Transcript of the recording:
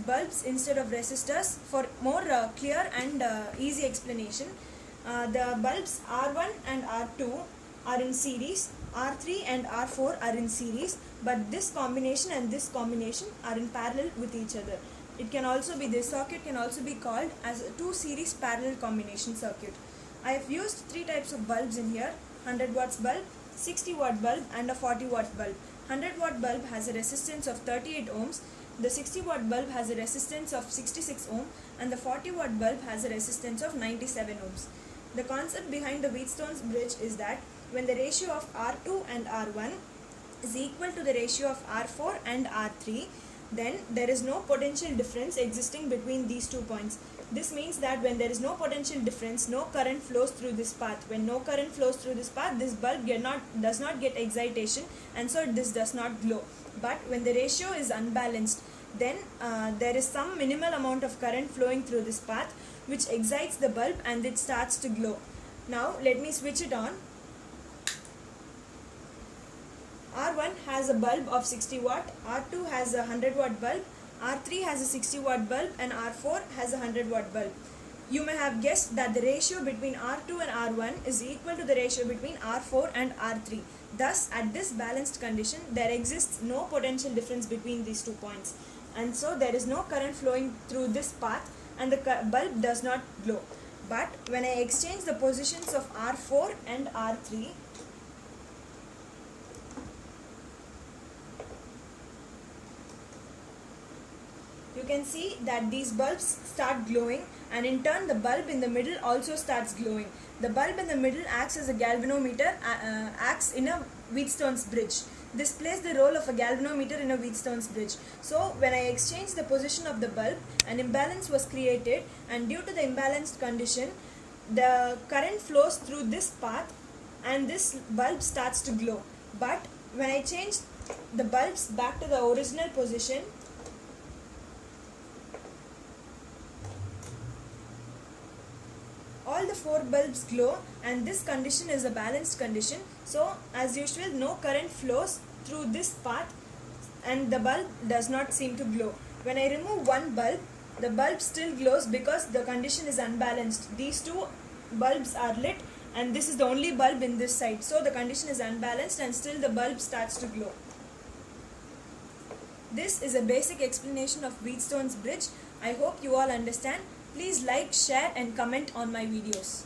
bulbs instead of resistors for more clear and easy explanation. The bulbs R1 and R2 are in series, R3 and R4 are in series, but this combination and this combination are in parallel with each other. It can also be, this circuit can also be called as a two series parallel combination circuit. I have used three types of bulbs in here: 100 watts bulb, 60 watt bulb and a 40 watt bulb. 100 watt bulb has a resistance of 38 ohms, the 60 watt bulb has a resistance of 66 ohm and the 40 watt bulb has a resistance of 97 ohms. The concept behind the Wheatstone's bridge is that when the ratio of R2 and R1 is equal to the ratio of R4 and R3, then there is no potential difference existing between these 2 points. This means that when there is no potential difference, no current flows through this path. When no current flows through this path, this bulb does not get excitation, and so this does not glow. But when the ratio is unbalanced, then there is some minimal amount of current flowing through this path which excites the bulb and it starts to glow. Now let me switch it on. R1 has a bulb of 60 watt, R2 has a 100 watt bulb, R3 has a 60 watt bulb and R4 has a 100 watt bulb. You may have guessed that the ratio between R2 and R1 is equal to the ratio between R4 and R3. Thus, at this balanced condition, there exists no potential difference between these 2 points. And so there is no current flowing through this path and the bulb does not glow. But when I exchange the positions of R4 and R3, you can see that these bulbs start glowing, and in turn the bulb in the middle also starts glowing. The bulb in the middle acts as a galvanometer, acts in a Wheatstone's bridge. This plays the role of a galvanometer in a Wheatstone's bridge. So when I exchange the position of the bulb, an imbalance was created, and due to the imbalanced condition, the current flows through this path and this bulb starts to glow. But when I change the bulbs back to the original position, all the 4 bulbs glow, and this condition is a balanced condition. So as usual, no current flows through this path and the bulb does not seem to glow. When I remove one bulb, the bulb still glows because the condition is unbalanced. These 2 bulbs are lit and this is the only bulb in this side. So the condition is unbalanced and still the bulb starts to glow. This is a basic explanation of Wheatstone's bridge. I hope you all understand. Please like, share and comment on my videos.